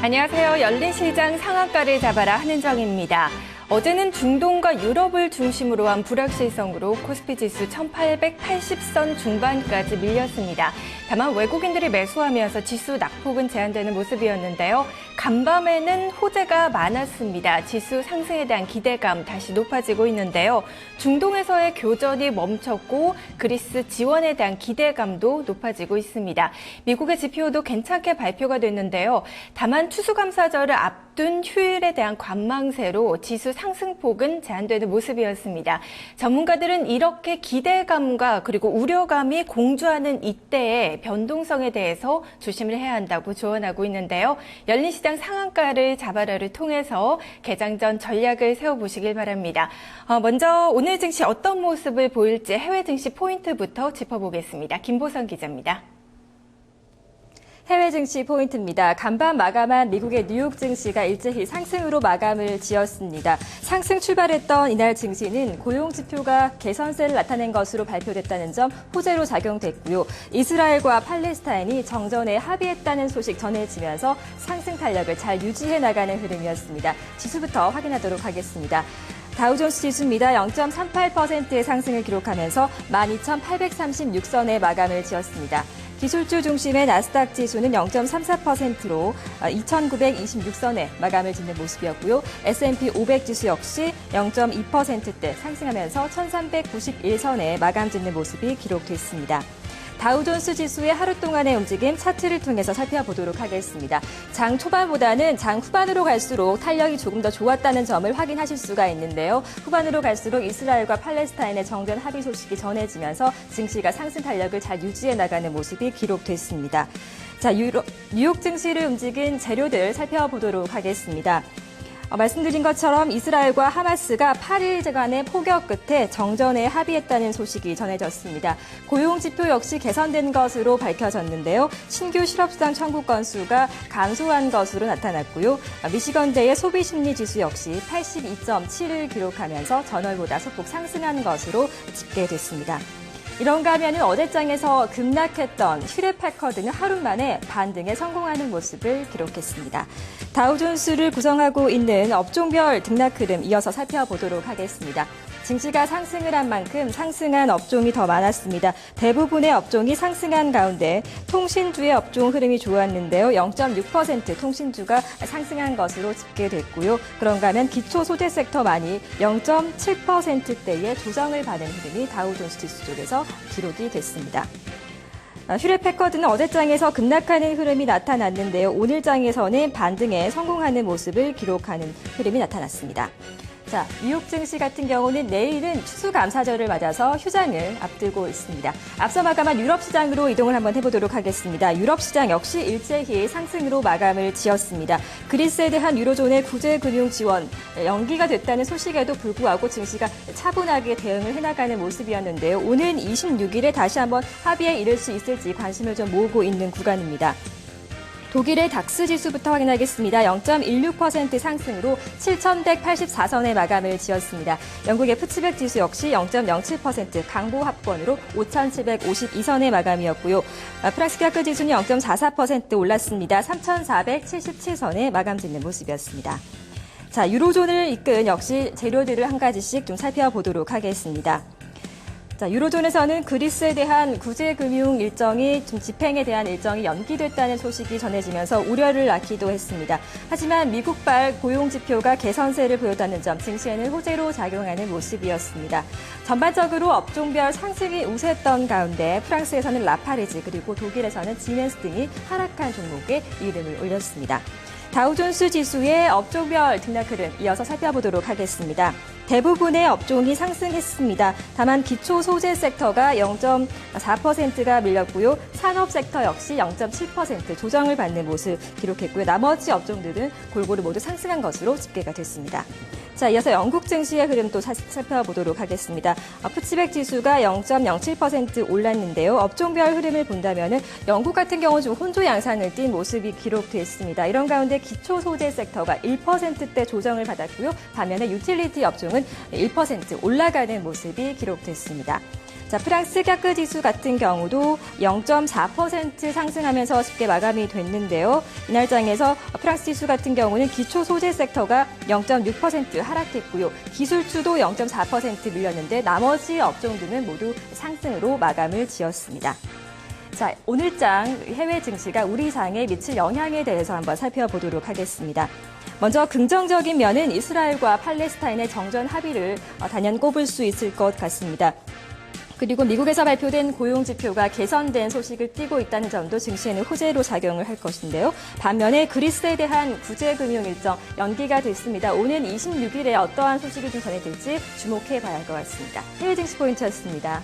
안녕하세요. 열린시장 상한가를 잡아라 한은정입니다. 어제는 중동과 유럽을 중심으로 한 불확실성으로 코스피 지수 1880선 중반까지 밀렸습니다. 다만 외국인들이 매수하면서 지수 낙폭은 제한되는 모습이었는데요. 간밤에는 호재가 많았습니다. 지수 상승에 대한 기대감 다시 높아지고 있는데요. 중동에서의 교전이 멈췄고 그리스 지원에 대한 기대감도 높아지고 있습니다. 미국의 지표도 괜찮게 발표가 됐는데요. 다만 추수감사절을 앞둔 휴일에 대한 관망세로 지수 상승폭은 제한되는 모습이었습니다. 전문가들은 이렇게 기대감과 그리고 우려감이 공존하는 이때의 변동성에 대해서 조심을 해야 한다고 조언하고 있는데요. 열린시장 상한가를 잡아라를 통해서 개장 전 전략을 세워보시길 바랍니다. 먼저 오늘 증시 어떤 모습을 보일지 해외 증시 포인트부터 짚어보겠습니다. 김보선 기자입니다. 해외 증시 포인트입니다. 간밤 마감한 미국의 뉴욕 증시가 일제히 상승으로 마감을 지었습니다. 상승 출발했던 이날 증시는 고용 지표가 개선세를 나타낸 것으로 발표됐다는 점 호재로 작용됐고요. 이스라엘과 팔레스타인이 정전에 합의했다는 소식 전해지면서 상승 탄력을 잘 유지해 나가는 흐름이었습니다. 지수부터 확인하도록 하겠습니다. 다우존스 지수입니다. 0.38%의 상승을 기록하면서 12,836선에 마감을 지었습니다. 기술주 중심의 나스닥 지수는 0.34%로 2,926선에 마감을 짓는 모습이었고요. S&P 500 지수 역시 0.2%대 상승하면서 1,391선에 마감 짓는 모습이 기록됐습니다. 다우존스 지수의 하루 동안의 움직임 차트를 통해서 살펴보도록 하겠습니다. 장 초반보다는 장 후반으로 갈수록 탄력이 조금 더 좋았다는 점을 확인하실 수가 있는데요. 후반으로 갈수록 이스라엘과 팔레스타인의 정전 합의 소식이 전해지면서 증시가 상승 탄력을 잘 유지해 나가는 모습이 기록됐습니다. 자, 뉴욕 증시를 움직인 재료들 살펴보도록 하겠습니다. 말씀드린 것처럼 이스라엘과 하마스가 8일간의 포격 끝에 정전에 합의했다는 소식이 전해졌습니다. 고용 지표 역시 개선된 것으로 밝혀졌는데요. 신규 실업수당 청구 건수가 감소한 것으로 나타났고요. 미시건대의 소비심리 지수 역시 82.7을 기록하면서 전월보다 소폭 상승한 것으로 집계됐습니다. 이런가 하면은 어제장에서 급락했던 휴레패커드는 하루 만에 반등에 성공하는 모습을 기록했습니다. 다우존스를 구성하고 있는 업종별 등락 흐름 이어서 살펴보도록 하겠습니다. 증시가 상승을 한 만큼 상승한 업종이 더 많았습니다. 대부분의 업종이 상승한 가운데 통신주의 업종 흐름이 좋았는데요. 0.6% 통신주가 상승한 것으로 집계됐고요. 그런가 하면 기초소재 섹터만이 0.7%대의 조정을 받은 흐름이 다우존스 지수 쪽에서 기록이 됐습니다. 휴레패커드는 어제장에서 급락하는 흐름이 나타났는데요. 오늘장에서는 반등에 성공하는 모습을 기록하는 흐름이 나타났습니다. 자, 뉴욕 증시 같은 경우는 내일은 추수감사절을 맞아서 휴장을 앞두고 있습니다. 앞서 마감한 유럽 시장으로 이동을 한번 해보도록 하겠습니다. 유럽 시장 역시 일제히 상승으로 마감을 지었습니다. 그리스에 대한 유로존의 구제 금융 지원 연기가 됐다는 소식에도 불구하고 증시가 차분하게 대응을 해나가는 모습이었는데요. 오는 26일에 다시 한번 합의에 이를 수 있을지 관심을 좀 모으고 있는 구간입니다. 독일의 닥스 지수부터 확인하겠습니다. 0.16% 상승으로 7,184선에 마감을 지었습니다. 영국의 푸츠백 지수 역시 0.07% 강보 합권으로 5,752선에 마감이었고요. 프랑스 CAC 지수는 0.44% 올랐습니다. 3,477선에 마감 짓는 모습이었습니다. 자, 유로존을 이끈 역시 재료들을 한 가지씩 좀 살펴보도록 하겠습니다. 자, 유로존에서는 그리스에 대한 구제금융 일정이 좀 집행에 대한 일정이 연기됐다는 소식이 전해지면서 우려를 낳기도 했습니다. 하지만 미국발 고용 지표가 개선세를 보였다는 점 증시에는 호재로 작용하는 모습이었습니다. 전반적으로 업종별 상승이 우세했던 가운데 프랑스에서는 라파르지 그리고 독일에서는 지멘스 등이 하락한 종목에 이름을 올렸습니다. 다우존스 지수의 업종별 등락 흐름 이어서 살펴보도록 하겠습니다. 대부분의 업종이 상승했습니다. 다만 기초 소재 섹터가 0.4%가 밀렸고요. 산업 섹터 역시 0.7% 조정을 받는 모습 기록했고요. 나머지 업종들은 골고루 모두 상승한 것으로 집계가 됐습니다. 자, 이어서 영국 증시의 흐름 또 살펴보도록 하겠습니다. 푸츠백 지수가 0.07% 올랐는데요. 업종별 흐름을 본다면은 영국 같은 경우 좀 혼조 양상을 띈 모습이 기록됐습니다. 이런 가운데 기초 소재 섹터가 1%대 조정을 받았고요. 반면에 유틸리티 업종은 1% 올라가는 모습이 기록됐습니다. 자, 프랑스 CAC 지수 같은 경우도 0.4% 상승하면서 쉽게 마감이 됐는데요. 이날 장에서 프랑스 지수 같은 경우는 기초 소재 섹터가 0.6% 하락했고요. 기술주도 0.4% 밀렸는데 나머지 업종들은 모두 상승으로 마감을 지었습니다. 자, 오늘 장 해외 증시가 우리 장에 미칠 영향에 대해서 한번 살펴보도록 하겠습니다. 먼저 긍정적인 면은 이스라엘과 팔레스타인의 정전 합의를 단연 꼽을 수 있을 것 같습니다. 그리고 미국에서 발표된 고용지표가 개선된 소식을 띠고 있다는 점도 증시에는 호재로 작용을 할 것인데요. 반면에 그리스에 대한 구제금융 일정 연기가 됐습니다. 오는 26일에 어떠한 소식이 좀 전해질지 주목해 봐야 할 것 같습니다. 해외 증시 포인트였습니다.